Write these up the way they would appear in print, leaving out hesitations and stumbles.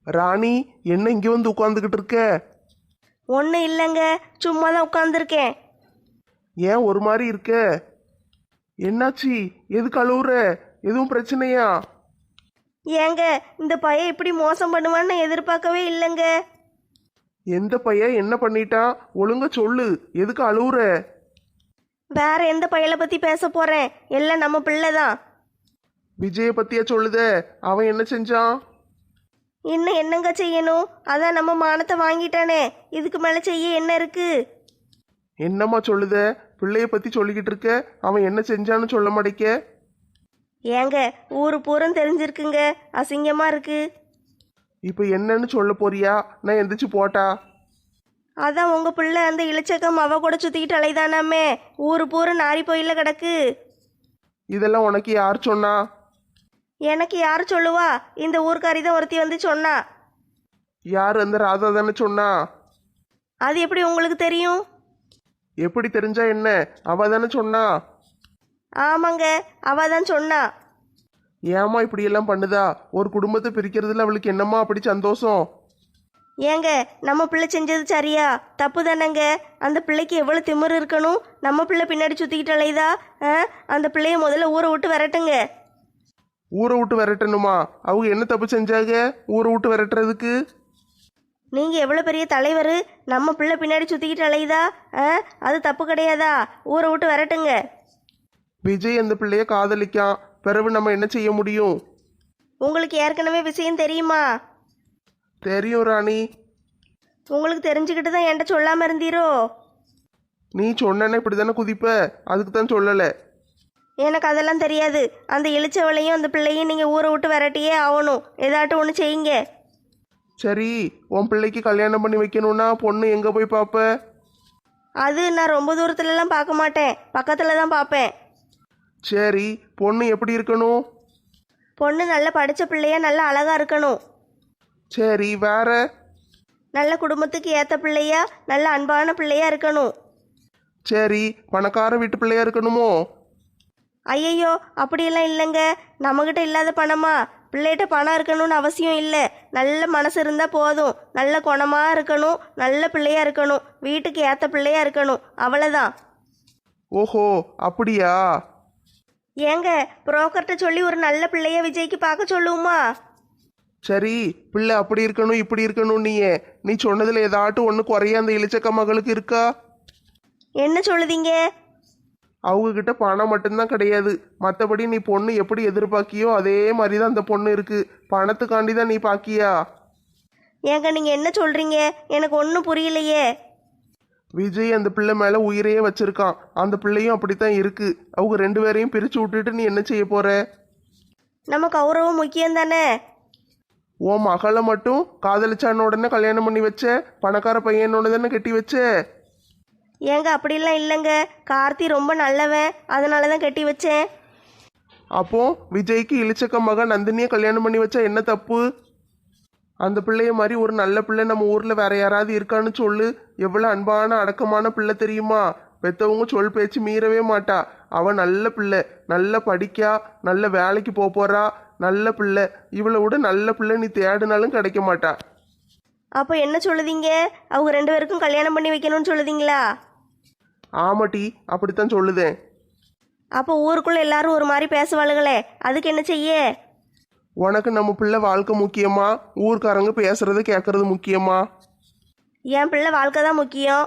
ராணி, என்ன இங்கே வந்து உட்காந்துக்கிட்டு இருக்க? ஒன்றும் இல்லைங்க, சும்மா தான் உட்காந்துருக்கேன். ஏன் ஒரு மாதிரி இருக்க? என்னாச்சு? எதுக்கு அழுவுற? எதுவும் பிரச்சனையா? ஏங்க, இந்த பையன் இப்படி மோசம் பண்ணுவான்னு நான் எதிர்பார்க்கவே இல்லைங்க. எந்த பையன் என்ன பண்ணிட்டான்? ஒழுங்கா சொல்லு. எதுக்கு அழுவுற? வேற எந்த பையலை பற்றி பேச போகிறேன்? எல்லாம் நம்ம பிள்ளை தான். விஜய பத்தியா சொல்லுத? அவன் என்ன செஞ்சான்? இன்னும் என்னங்க செய்யணும்? அதான் நம்ம மானத்தை வாங்கிட்டானே, இதுக்கு மேலே செய்ய என்ன இருக்கு? என்னம்மா சொல்லுத? பிள்ளைய பத்தி சொல்லிக்கிட்டு இருக்க, அவன் என்ன செஞ்சான்னு சொல்ல மாட்டேக்க. ஏங்க, ஊரு பூரம் தெரிஞ்சிருக்குங்க, அசிங்கமாக இருக்கு. இப்போ என்னன்னு சொல்ல போறியா? நான் எந்திரிச்சு போட்டா? அதான் உங்கள் பிள்ளை அந்த இளிச்சக்கம் அவ கூட சுற்றிக்கிட்டு அலைதானாமே, ஊரு பூரம் நாரி போயில கிடக்கு. இதெல்லாம் உனக்கு யார் சொன்னா? எனக்கு யார் சொல்லுவா? இந்த ஊர்க்காரி தான் ஒருத்தி வந்து சொன்னா. யார்? அந்த ராதா தானே சொன்னா? அது எப்படி உங்களுக்கு தெரியும்? எப்படி தெரிஞ்சா என்ன? அவ தானே சொன்னா. ஆமாங்க, அவ தான் சொன்னா. ஏமா இப்படியெல்லாம் பண்ணுதா? ஒரு குடும்பத்தை பிரிக்கிறதுல அவளுக்கு என்னம்மா அப்படி சந்தோஷம்? ஏங்க, நம்ம பிள்ளை செஞ்சது சரியா தப்பு தானேங்க? அந்த பிள்ளைக்கு எவ்வளோ திமிரு இருக்கணும்? நம்ம பிள்ளை பின்னாடி சுற்றிக்கிட்டு அலையுதா? அந்த பிள்ளைய முதல்ல ஊரை விட்டு விரட்டுங்க. ஊரை விட்டு விரட்டணுமா? அவங்க என்ன தப்பு செஞ்சாங்க ஊரை விட்டு விரட்டுறதுக்கு? நீங்கள் எவ்வளோ பெரிய தலைவர், நம்ம பிள்ளை பின்னாடி சுற்றிக்கிட்டு அலையுதா? அது தப்பு கிடையாதா? ஊரை விட்டு விரட்டுங்க. விஜய் அந்த பிள்ளைய காதலிக்கான், பிறகு நம்ம என்ன செய்ய முடியும்? உங்களுக்கு ஏற்கனவே விஷயம் தெரியுமா? தெரியும் ராணி. உங்களுக்கு தெரிஞ்சுக்கிட்டு தான் என்கிட்ட சொல்லாமல் இருந்தீரோ? நீ சொன்னேன்னா இப்படி தானே குதிப்ப, அதுக்கு தான் சொல்லலை. எனக்கு அதெல்லாம் தெரியாது. அந்த இளிச்சவளையும் அந்த பிள்ளையும் நீங்கள் ஊரை விட்டு விரட்டியே ஆகணும். ஏதாட்டும் ஒன்று செய்யுங்க. சரி, உன் பிள்ளைக்கு கல்யாணம் பண்ணி வைக்கணும்னா பொண்ணு எங்கே போய் பார்ப்ப? அது நான் ரொம்ப தூரத்துலலாம் பார்க்க மாட்டேன், பக்கத்தில் தான் பார்ப்பேன். சரி, பொண்ணு எப்படி இருக்கணும்? பொண்ணு நல்ல படித்த பிள்ளையா, நல்ல அழகாக இருக்கணும். சரி, வேற? நல்ல குடும்பத்துக்கு ஏற்ற பிள்ளையா, நல்ல அன்பான பிள்ளையா இருக்கணும். சரி, பணக்கார வீட்டு பிள்ளையா இருக்கணுமோ? ஐயையோ, அப்படியெல்லாம் இல்லைங்க. நம்மக்கிட்ட இல்லாத பணமா? பிள்ளைகிட்ட பணம் இருக்கணும்னு அவசியம் இல்லை. நல்ல மனசு இருந்தால் போதும். நல்ல குணமாக இருக்கணும், நல்ல பிள்ளையா இருக்கணும், வீட்டுக்கு ஏற்ற பிள்ளையா இருக்கணும், அவ்வளோதான். ஓஹோ, அப்படியா? ஏங்க, புரோக்கர்கிட்ட சொல்லி ஒரு நல்ல பிள்ளைய விஜய்க்கு பார்க்க சொல்லுவோமா? சரி, பிள்ளை அப்படி இருக்கணும் இப்படி இருக்கணும், நீ சொன்னதுல ஏதாட்டும் ஒன்று குறைய அந்த இளிச்சக்க மகளுக்கு இருக்கா? என்ன சொல்லுதீங்க? அவங்க கிட்ட பணம் மட்டும்தான் கிடையாது, மற்றபடி நீ பொண்ணு எப்படி எதிர்பார்க்கியோ அதே மாதிரி தான் அந்த பொண்ணு இருக்கு. பணத்துக்காண்டி தான் நீ பாக்கியா? ஏங்க, நீங்கள் என்ன சொல்கிறீங்க? எனக்கு ஒன்றும் புரியலையே. விஜய் அந்த பிள்ளை மேல உயிரையே வச்சிருக்கான், அந்த பிள்ளையும் அப்படித்தான் இருக்கு. அவங்க ரெண்டு பேரையும் பிரிச்சு விட்டுட்டு நீ என்ன செய்ய போற? நம்ம கௌரவம் முக்கியம் தானே. உன் மகளை மட்டும் காதலிச்சான உடனே கல்யாணம் பண்ணி வச்ச, பணக்கார பையனோட தானே கட்டி வச்ச. ஏங்க, அப்படிலாம் இல்லைங்க. கார்த்தி ரொம்ப நல்லவன், அதனால தான் கட்டி வச்சேன். அப்போ விஜய்க்கு இளிச்சக்க மகன் நந்தினியை கல்யாணம் பண்ணி வச்சா என்ன தப்பு? அந்த பிள்ளைய மாதிரி ஒரு நல்ல பிள்ளை நம்ம ஊர்ல வேற யாராவது இருக்கான்னு சொல்லு. எவ்வளவு அன்பான அடக்கமான பிள்ளை தெரியுமா? பெத்தவங்க சொல் பேச்சு மீறவே மாட்டா. அவன் நல்ல பிள்ளை, நல்ல படிக்கா, நல்ல வேலைக்கு போறா, நல்ல பிள்ளை. இவளை விட நல்ல பிள்ளை நீ தேடினாலும் கிடைக்க மாட்டா. அப்போ என்ன சொல்லுதீங்க? அவங்க ரெண்டு பேருக்கும் கல்யாணம் பண்ணி வைக்கணும்னு சொல்லுதீங்களா? ஆமாட்டி, அப்படித்தான் சொல்லுதேன். அப்போ ஊருக்குள்ள எல்லாரும் ஒரு மாதிரி பேசுவாளுகளே, அதுக்கு என்ன செய்ய? உனக்கு நம்ம பிள்ளை வாழ்க்கை முக்கியமா, ஊர்க்காரங்க பேசுறது கேட்கறது முக்கியமா? என் பிள்ளை வாழ்க்கை தான் முக்கியம்.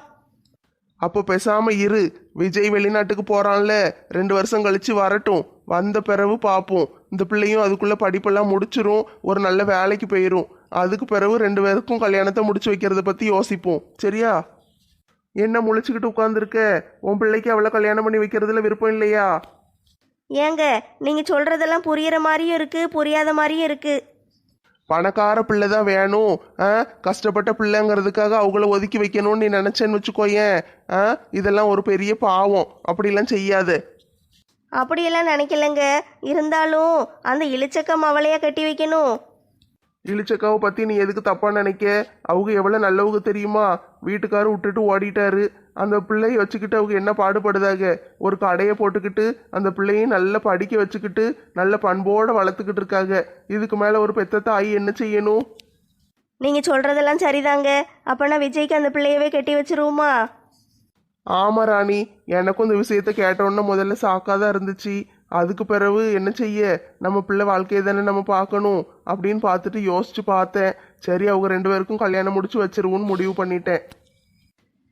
அப்போ பேசாம இரு. விஜய் வெளிநாட்டுக்கு போறான்ல, 2 வருஷம் கழிச்சு வரட்டும். வந்த பிறகு பார்ப்போம். இந்த பிள்ளையும் அதுக்குள்ள படிப்பெல்லாம் முடிச்சிரும், ஒரு நல்ல வேலைக்கு போயிடும். அதுக்கு பிறகு 2 பேருக்கும் கல்யாணத்தை முடிச்சு வைக்கிறத பத்தி யோசிப்போம். சரியா? என்ன முழிச்சுக்கிட்டு உட்காந்துருக்க? உன் பிள்ளைக்கு அவளை கல்யாணம் பண்ணி வைக்கிறதுல விருப்பம் இல்லையா? ஏங்க, நீங்க சொல்றதெல்லாம் புரியுற மாதிரியும் இருக்கு, புரியாத மாதிரியும் இருக்கு. பணக்கார பிள்ளை தான் வேணும், கஷ்டப்பட்ட பிள்ளைங்கிறதுக்காக அவங்கள ஒதுக்கி வைக்கணும்னு நீ நினைச்சேன்னு வச்சுக்கோயேன். இதெல்லாம் ஒரு பெரிய பாவம். அப்படிலாம் செய்யாத. அப்படியெல்லாம் நினைக்கலங்க. இருந்தாலும் அந்த இளிச்சக்கம் அவளையா கட்டி வைக்கணும்? இளிச்சக்காவை பத்தி நீ எதுக்கு தப்பா நினைக்க? அவங்க எவ்வளவு நல்லவங்க தெரியுமா? வீட்டுக்காரர் விட்டுட்டு ஓடிட்டாரு. அந்த பிள்ளையை வச்சுக்கிட்டு அவங்க என்ன பாடுபடுதாக? ஒரு கடையை போட்டுக்கிட்டு அந்த பிள்ளையும் நல்லா படிக்க வச்சுக்கிட்டு நல்ல பண்போட வளர்த்துக்கிட்டு இருக்காங்க. இதுக்கு மேல ஒரு பெத்த தாய் என்ன செய்யணும்? நீங்கள் சொல்கிறதெல்லாம் சரிதாங்க. அப்போனா விஜய்க்கு அந்த பிள்ளையவே கட்டி வச்சிருவோமா? ஆமா ராணி, எனக்கும் இந்த விஷயத்த கேட்டோன்னே முதல்ல சாக்காதான் இருந்துச்சு. அதுக்கு பிறகு என்ன செய்ய, நம்ம பிள்ளை வாழ்க்கையை தானே நம்ம பார்க்கணும் அப்படின்னு பார்த்துட்டு யோசிச்சு பார்த்தேன். சரி, அவங்க 2 பேருக்கும் கல்யாணம் முடிச்சு வச்சிருவோன்னு முடிவு பண்ணிட்டேன்.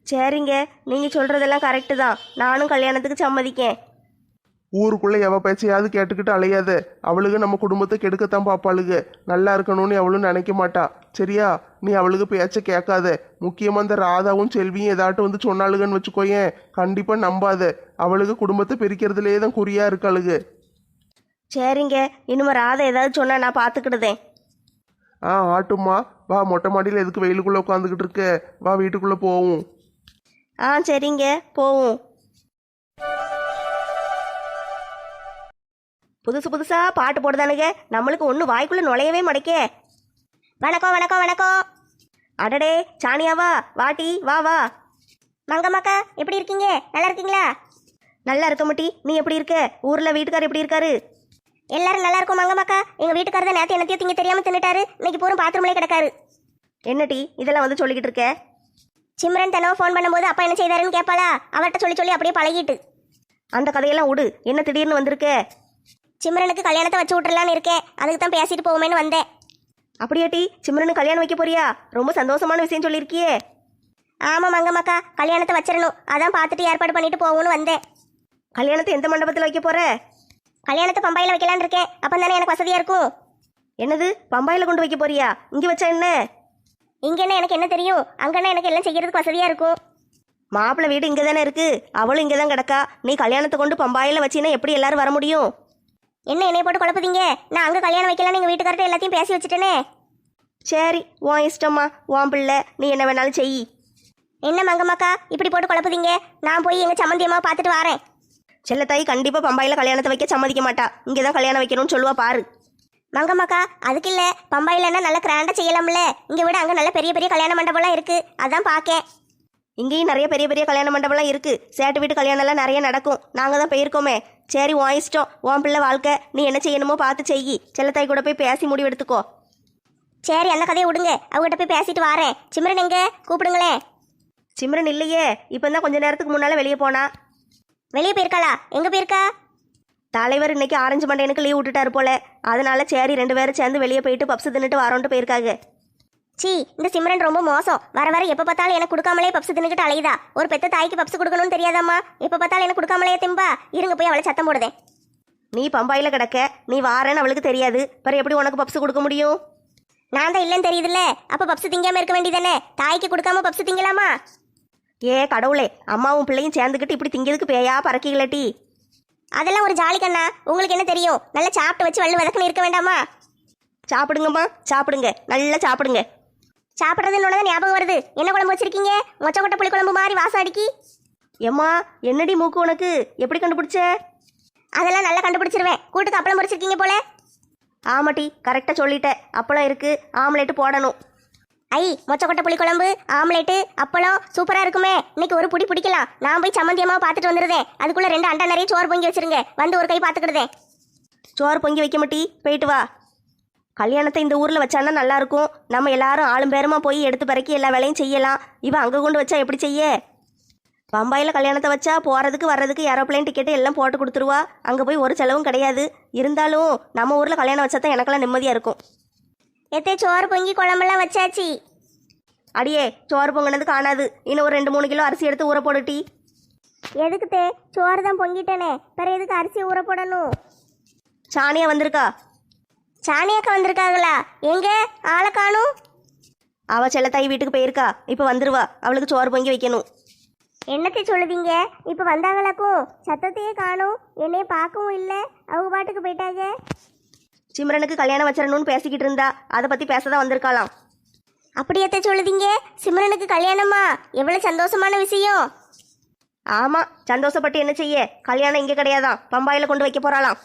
சரிங்க, நீங்கள் சொல்கிறதெல்லாம் கரெக்டு தான். நானும் கல்யாணத்துக்கு சம்மதிக்கேன். ஊருக்குள்ள எவ பேச்சையாவது கேட்டுக்கிட்டு அலையாத. அவளுக்கு நம்ம குடும்பத்தை கெடுக்கத்தான் பார்ப்பாளுக. நல்லா இருக்கணும்னு அவளும் நினைக்க மாட்டா. சரியா? நீ அவளுக்கு பேச்ச கேட்காத. முக்கியமா இந்த ராதாவும் செல்வியும் ஏதாட்டும் வந்து சொன்னாளுகன்னு வச்சுக்கோயேன், கண்டிப்பா நம்பாத. அவளுக்கு குடும்பத்தை பிரிக்கிறதுலே தான் குறியா இருக்காளுக. சரிங்க, இனிமே ராதை ஏதாவது சொன்னால் நான் பார்த்துக்கிடுதேன். ஆட்டுமா, வா. மொட்டை மாடியில் எதுக்கு வெயிலுக்குள்ள உட்காந்துக்கிட்டு இருக்க? வா, வீட்டுக்குள்ள போவோம். சரிங்க, போவோம். புதுசு புதுசா பாட்டு போடுதானுங்க. நம்மளுக்கு ஒன்றும் வாய்க்குள்ள நுழையவே மாட்டேக்கே. வணக்கம் வணக்கம் வணக்கம். அடடே சாணியாவா, வாட்டி வா வா. மங்கம்மாக்கா எப்படி இருக்கீங்க? நல்லா இருக்கீங்களா? நல்லா இருக்க மாட்டி. நீ எப்படி இருக்க? ஊர்ல வீட்டுக்காரர் எப்படி இருக்காரு? எல்லாரும் நல்லா இருக்கும் மங்கம்மாக்கா. எங்க வீட்டுக்காரர் தான் நேற்று என்னத்தையும் திங்க தெரியாம தின்னுட்டாரு. இன்னைக்கு பூரம் பாத்ரூம்லேயே கிடக்காரு. என்ன டீ இதெல்லாம் வந்து சொல்லிக்கிட்டு இருக்க? சிம்ரன் தினமும் ஃபோன் பண்ணும்போது அப்பா என்ன செய்தாருன்னு கேட்பாளா? அவர்கிட்ட சொல்லி சொல்லி அப்படியே பழகிட்டு. அந்த கதையெல்லாம் விடு. என்ன திடீர்னு வந்திருக்க? சிம்ரனுக்கு கல்யாணத்தை வச்சு விட்டுறலான்னு இருக்கேன். அதுக்கு தான் பேசிட்டு போவோமேன்னு வந்தேன். அப்படியாட்டி, சிம்ரனுக்கு கல்யாணம் வைக்க போறியா? ரொம்ப சந்தோஷமான விஷயம் சொல்லியிருக்கியே. ஆமாம் மங்கம்மாக்கா, கல்யாணத்தை வச்சிடணும். அதான் பார்த்துட்டு ஏற்பாடு பண்ணிட்டு போவோம்னு வந்தேன். கல்யாணத்தை எந்த மண்டபத்தில் வைக்க போற? கல்யாணத்தை பம்பாயில் வைக்கலான்னு இருக்கேன். அப்போ தானே எனக்கு வசதியாக இருக்கும். என்னது, பம்பாயில் கொண்டு வைக்க போறியா? இங்கே வச்சா என்ன? இங்கே என்ன எனக்கு என்ன தெரியும்? அங்கன்னா எனக்கு எல்லாம் செய்யறதுக்கு வசதியாக இருக்கும். மாப்பிள்ளை வீடு இங்கே தானே இருக்கு. அவளும் இங்கே தான் கிடக்கா. நீ கல்யாணத்தை கொண்டு பம்பாயில் வச்சின்னா எப்படி எல்லாரும் வர முடியும்? என்ன என்னைய போட்டு குழப்பதீங்க? நான் அங்கே கல்யாணம் வைக்கலான்னு எங்கள் வீட்டுக்கார்ட்ட எல்லாத்தையும் பேசி வச்சுட்டேனே. சரி, உன் இஷ்டம்மா, உன் பிள்ளை, நீ என்ன வேணாலும் செய். என்ன மங்கம்மாக்கா இப்படி போட்டு குழப்பதீங்க? நான் போய் எங்கள் சம்மந்தியம்மா பார்த்துட்டு வரேன். செல்லத்தாய் கண்டிப்பாக பம்பாயில் கல்யாணத்தை வைக்க சம்மதிக்க மாட்டா. இங்கே தான் கல்யாணம் வைக்கணும்னு சொல்லுவா பாரு. மங்கம்மாக்கா அதுக்கு இல்லை, பம்பாயிலன்னா நல்லா கிராண்டாக செய்யலாம்ல. இங்கே விட அங்கே நல்ல பெரிய பெரிய கல்யாண மண்டபம்லாம் இருக்குது. அதான் பார்க்கேன். இங்கேயும் நிறைய பெரிய பெரிய கல்யாண மண்டபம்லாம் இருக்குது. சேட்டு வீட்டு கல்யாணம்லாம் நிறைய நடக்கும். நாங்கள் தான் போயிருக்கோமே. சரி, உன் இஷ்டம், உன் பிள்ளை வாழ்க்கை. நீ என்ன செய்யணுமோ பார்த்து செய். செல்லத்தாய் கூட போய் பேசி முடிவு எடுத்துக்கோ. சரி, அந்த கதையை விடுங்க. அவங்ககிட்ட போய் பேசிட்டு வரேன். சிம்ரன் எங்க? கூப்பிடுங்களேன். சிம்ரன் இல்லையே, இப்போ தான் கொஞ்ச நேரத்துக்கு முன்னால் வெளியே போனா. வெளியே போயிருக்காளா? எங்கே போயிருக்கா? தலைவர் இன்னைக்கு ஆரஞ்சு மண்டையனுக்கு லீவ் விட்டுட்டாரு போல. அதனால சரி 2 பேரும் சேர்ந்து வெளியே போயிட்டு பப்ஸ் தின்னுட்டு வரோன்ட்டு போயிருக்காங்க. சி, இந்த சிம்ரன் ரொம்ப மோசம். வர வர எப்போ பார்த்தாலும் எனக்கு கொடுக்காமலே பப்ஸ் தின்னுக்கிட்டு அலையுதா. ஒரு பெத்த தாய்க்கு பப்ஸ் கொடுக்கணும்னு தெரியாதாம்மா? எப்போ பார்த்தாலும் எனக்கு கொடுக்காமலே திம்பா. இருங்க போய் அவளை சத்தம் போடுதேன். நீ பம்பாயில் கிடக்க, நீ வாரேன்னு அவளுக்கு தெரியாது. பிறகு எப்படி உனக்கு பப்ஸ் கொடுக்க முடியும்? நான் தான் இல்லைன்னு தெரியுதுல்ல. அப்போ பப்ஸ் திங்காமல் இருக்க வேண்டியதானே? தாய்க்கு கொடுக்காம பப்ஸ் திங்கலாமா? ஏ கடவுளே, அம்மாவும் பிள்ளையும் சேர்ந்துக்கிட்டு இப்படி திங்கிறதுக்கு பேயா பறக்கீங்களட்டி? அதெல்லாம் ஒரு ஜாலி கண்ணா. உங்களுக்கு என்ன தெரியும்? நல்லா சாப்பிட்டு வச்சு வள்ளு வதக்குன்னு இருக்க வேண்டாமா? சாப்பிடுங்கம்மா, சாப்பிடுங்க, நல்லா சாப்பிடுங்க. சாப்பிட்றதுன்னு ஞாபகம் வருது. என்ன குழம்பு வச்சிருக்கீங்க? மொச்சக்கொட்டை புளி குழம்பு மாதிரி வாசம் அடிக்கி. ஏம்மா, என்னடி மூக்கு உனக்கு? எப்படி கண்டுபிடிச்ச? அதெல்லாம் நல்லா கண்டுபிடிச்சிருவேன். கூட்டுக்கு அப்பளம் பொரிச்சிருக்கீங்க போல. ஆமாட்டி, கரெக்டாக சொல்லிட்டேன். அப்பளம் இருக்கு, ஆம்லேட்டு போடணும். ஐ, மொச்சக்கொட்டை புளி குழம்பு, ஆம்லேட்டு, அப்பளம் சூப்பராக இருக்குமே. இன்னைக்கு ஒரு புடி பிடிக்கலாம். நான் போய் சம்மந்தியமாக பார்த்துட்டு வந்துடுறேன். அதுக்குள்ளே 2 அண்டா நிறைய சோறு பொங்கி வச்சிருங்க. வந்து ஒரு கை பார்த்துக்கிடுதேன். சோறு பொங்கி வைக்க மாட்டி, போயிட்டு வா. கல்யாணத்தை இந்த ஊரில் வச்சானா நல்லா இருக்கும். நம்ம எல்லாரும் ஆளும் பேருமா போய் எடுத்து பறக்கி எல்லா வேலையும் செய்யலாம். இவன் அங்கே கொண்டு வச்சா எப்படி செய்ய? பம்பாயில் கல்யாணத்தை வச்சா போகிறதுக்கு வர்றதுக்கு ஏரோப்ளைன் டிக்கெட்டு எல்லாம் போட்டு கொடுத்துருவா. அங்கே போய் ஒரு செலவும் கிடையாது. இருந்தாலும் நம்ம ஊரில் கல்யாணம் வச்சா தான் எனக்கெல்லாம் நிம்மதியாக இருக்கும். எத்தே சோறு பொங்கி குழம்பெல்லாம் வச்சாச்சு. அடியே, சோறு பொங்கினது காணாது. இன்னும் ஒரு 2-3 கிலோ அரிசி எடுத்து ஊற போடுட்டி. எதுக்கு தே? சோறு தான் பொங்கிட்டேனே, பிற எதுக்கு அரிசி ஊற போடணும்? சாணியா வந்திருக்கா? சாணியாக்கா வந்திருக்காங்களா? எங்க ஆளை காணும்? அவ செல்லத்தாய் வீட்டுக்கு போயிருக்கா. இப்போ வந்துருவா. அவளுக்கு சோறு பொங்கி வைக்கணும். என்னத்தை சொல்லுதீங்க? இப்போ வந்தாங்களாக்கும்? சத்தத்தையே காணும். என்னைய பார்க்கவும் இல்லை. அவங்க பாட்டுக்கு போயிட்டாங்க. சிம்ரனுக்கு கல்யாணம் வச்சிடணும்னு பேசிக்கிட்டு இருந்தா. அதை பற்றி பேசதான் வந்திருக்காளாம். அப்படியத்தை சொல்லுதீங்க? சிம்ரனுக்கு கல்யாணமா? எவ்வளோ சந்தோஷமான விஷயம். ஆமாம், சந்தோஷப்பட்டு என்ன செய்ய? கல்யாணம் இங்கே கிடையாதான், பம்பாயில் கொண்டு வைக்க போகிறாளாம்.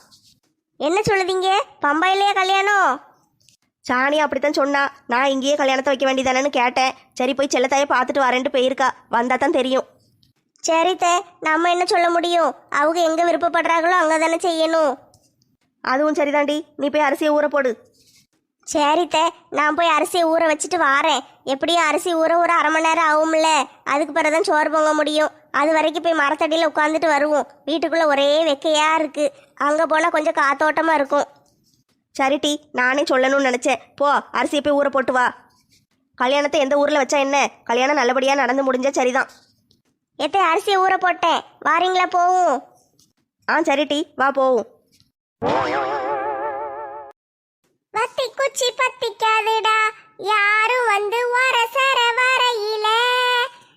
என்ன சொல்லுதீங்க? பம்பாயிலேயே கல்யாணம்? சாணியா அப்படித்தான் சொன்னா. நான் இங்கேயே கல்யாணத்தை வைக்க வேண்டியதானேன்னு கேட்டேன். சரி, போய் செல்லத்தாயை பார்த்துட்டு வரேன்ட்டு போயிருக்கா. வந்தா தான் தெரியும். சரித்த, நம்ம என்ன சொல்ல முடியும்? அவங்க எங்கே விருப்பப்படுறாங்களோ அங்கே தானே செய்யணும். அதுவும் சரிதாண்டி. நீ போய் அரிசியை ஊற போடு. சரித்த, நான் போய் அரிசியை ஊற வச்சுட்டு வாரேன். எப்படியும் அரிசி ஊற ஒரு அரை மணி நேரம் ஆகும்ல, அதுக்கு பிறகுதான் சோறு பொங்க முடியும். அது வரைக்கும் போய் மரத்தடியில் உட்காந்துட்டு வருவோம். வீட்டுக்குள்ளே ஒரே வெக்கையா இருக்கு, அங்கே போனால் கொஞ்சம் காத்தோட்டமாக இருக்கும். சரிட்டி, நானே சொல்லணும்னு நினச்சேன். போ, அரிசியை போய் ஊற போட்டு வா. கல்யாணத்தை எந்த ஊரில் வச்சா என்ன, கல்யாணம் நல்லபடியாக நடந்து முடிஞ்சா சரிதான். எத்தே அரிசியை ஊற போட்டேன், வாரீங்களா போவும்? ஆ சரிட்டி, வா போவோம். வத்தி குச்சி பத்திக்காதுடா, யாரும் வந்து ஒரசர வரையில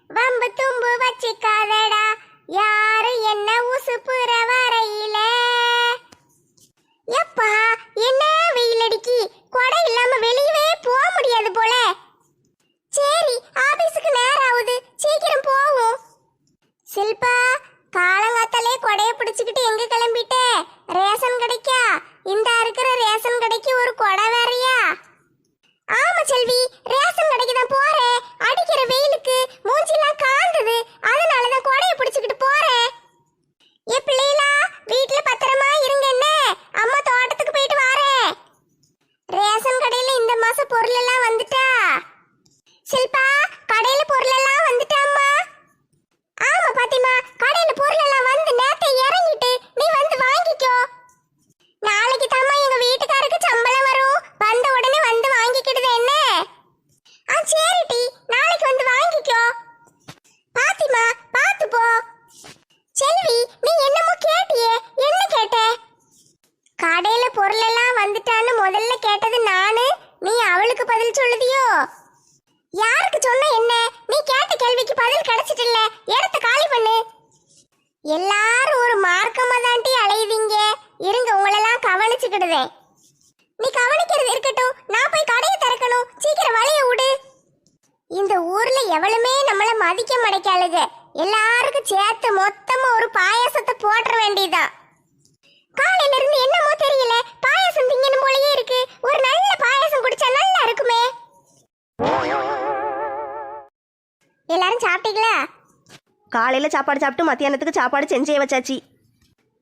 வம்பு தும்பு வச்சிக்காதடா, யாரு என்ன உசுப்புற வரையில. எப்பா என்ன வெயில் அடிக்கி, கொடை இல்லாம வெளியவே போக முடியாது போல. சரி, ஆபீஸுக்கு நேரம் ஆகுது, சீக்கிரம் போவோம். சில்பா, காலங்காத்தாலே கொடைய பிடிச்சுக்கிட்டு எங்க கிளம்பிட்ட? ரேஷன் கடைக்கா? இந்த இருக்கிற ரேஷன் கடைக்கு ஒரு கொடை வேறையா? ஆமா செல்வி, ரேஷன் கடைக்கு தான் போறேன். அடிக்கிற வெயிலுக்கு மூஞ்சிலாம் காந்துது, அதனாலதான் கொடைய பிடிச்சுக்கிட்டு போறேன். ஏ பிள்ளைகளா, வீட்டுல பத்திரமா இருங்க என்ன, அம்மா தோட்டத்துக்கு போயிட்டு வாரேன். ரேஷன் கடையில இந்த மாசம் பொருள் எல்லாம் வந்துட்டா? சில்பா, கடையில பொருள் எல்லாம் வந்துட்டாம்மா. ஆமா பாத்திமா, கடையில பொருள் எல்லாம் வந்து நேத்தை இறங்கிட்டு, நீ வந்து வாங்கிக்கோ. நாளைக்கு தாமா எங்க வீட்டுக்காருக்கு சம்பளம் வரும், வந்த உடனே வந்து வாங்கிக்கிடுது என்ன? ஆ சரிடி, நாளைக்கு வந்து வாங்கிக்கோ. பாத்திமா, பாத்து போ. செல்வி, நீ என்னமோ கேட்டியே, என்ன கேட்ட? கடையில பொருள் எல்லாம் வந்துட்டான்னு முதல்ல கேட்டது நானு, நீ அவளுக்கு பதில் சொல்லுதியோ? யாருக்கு சொன்ன என்ன, நீ கேட்ட கேள்விக்கு பதில் கிடைச்சிட்டில்ல, இடத்த காலி பண்ணு. எல்லாரும் ஒரு மார்க்கமா தாண்டி அலையுதீங்க, இருங்க உங்களெல்லாம் கவனிச்சுக்கிடுதேன். நீ கவனிக்கிறது இருக்கட்டும், நான் போய் கடையை திறக்கணும், சீக்கிரம் வழிய விடு. இந்த ஊர்ல எவ்வளவுமே நம்மள மதிக்க மாட்டேக்காளுக, எல்லாருக்கும் சேர்த்து மொத்தமா ஒரு பாயாசத்தை போட்டுற வேண்டியதான். காலையில இருந்து என்னமோ தெரியல, பாயாசம் திங்கணும் போலயே இருக்கு. ஒரு நல்ல பாயாசம் குடிச்சா நல்லா இருக்குமே. எல்லாரும் சாப்பிட்டீங்களா? காலையில் சாப்பாடு சாப்பிட்டு மத்தியானத்துக்கு சாப்பாடு செஞ்சே வச்சாச்சு.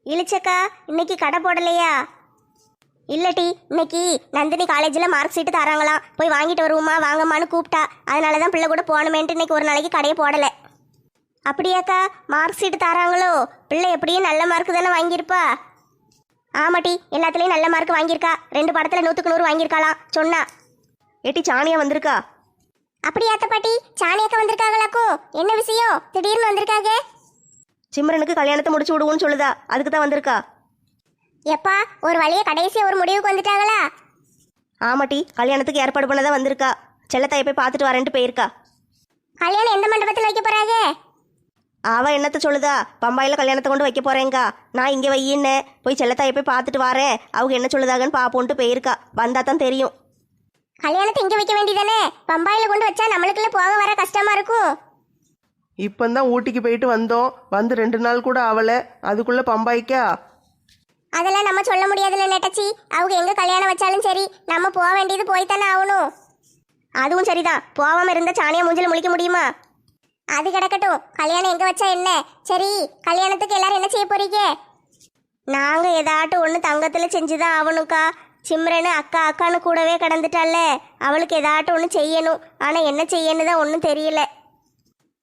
இளிச்சக்கா, இன்னைக்கு கடை போடலையா? இல்லட்டி, இன்னைக்கு நந்தினி காலேஜில் மார்க் ஷீட்டு தராங்களாம், போய் வாங்கிட்டு வருவோமா வாங்கம்மான்னு கூப்பிட்டா. அதனால தான் பிள்ளை கூட போகணுமேன்ட்டு இன்னைக்கு ஒரு நாளைக்கு கடையை போடலை. அப்படியாக்கா, மார்க் ஷீட்டு தராங்களோ? பிள்ளை எப்படியும் நல்ல மார்க் தானே வாங்கியிருப்பா? ஆமாட்டி, எல்லாத்துலேயும் நல்ல மார்க் வாங்கியிருக்கா. 2 பாடத்தில் 100க்கு 100 வாங்கியிருக்காளாம் சொன்னா. ஏட்டி, சாணியா வந்திருக்கா? அப்படியாத்த பாட்டி, சாணியக்கா வந்திருக்காங்களாக்கும்? என்ன விஷயம் திடீர்னு வந்திருக்காங்க? சிம்ரனுக்கு கல்யாணத்தை முடிச்சு விடுவோன்னு சொல்லுதா, அதுக்கு தான் வந்திருக்கா. எப்பா, ஒரு வழியை கடைசியாக ஒரு முடிவுக்கு வந்துட்டாங்களா? ஆமாட்டி, கல்யாணத்துக்கு ஏற்பாடு பண்ண தான் வந்திருக்கா. செல்லத்தாயை போய் பார்த்துட்டு வரேன்ட்டு போயிருக்கா. கல்யாணம் எந்த மண்டபத்தில் வைக்க போறாங்க? அவ என்னத்த சொல்லுதா, பம்பாயில் கல்யாணத்தை கொண்டு வைக்க போறேங்கா. நான் இங்கே வையின்னு போய் செல்லத்தாயை போய் பார்த்துட்டு வரேன், அவங்க என்ன சொல்லுதாகன்னு பார்ப்போன்ட்டு போயிருக்கா. வந்தா தான் தெரியும். கல்யாணத்தை இங்கே வைக்க வேண்டியதானே? பம்பாயில் கொண்டு வச்சா நம்மளுக்குள்ள போக வர கஷ்டமா இருக்கும். இப்பந்தான் ஊட்டிக்கு போயிட்டு வந்தோம், வந்து 2 நாள் கூட ஆகலை, அதுக்குள்ள பம்பாய்க்கா? அதெல்லாம் நம்ம சொல்ல முடியாதுல்ல நெட்டச்சி. அவங்க எங்க கல்யாணம் வச்சாலும் சரி, நம்ம போக வேண்டியது போய்த்தானே ஆகணும். அதுவும் சரிதான், போகாம இருந்தா சாணியா மூஞ்சில முழிக்க முடியுமா? அது கிடக்கட்டும், கல்யாணம் எங்க வச்சா என்ன? சரி, கல்யாணத்துக்கு எல்லாரும் என்ன செய்ய போறீங்க? நாங்க ஏதாட்டும் ஒன்று தங்கத்தில் செஞ்சுதான் ஆகணும்க்கா. சிம்ரனு அக்கா அக்கான்னு கூடவே கடந்துட்டால, அவளுக்கு ஏதாட்டும் ஒன்று செய்யணும். ஆனால் என்ன செய்யணும் தான் ஒன்றும் தெரியல.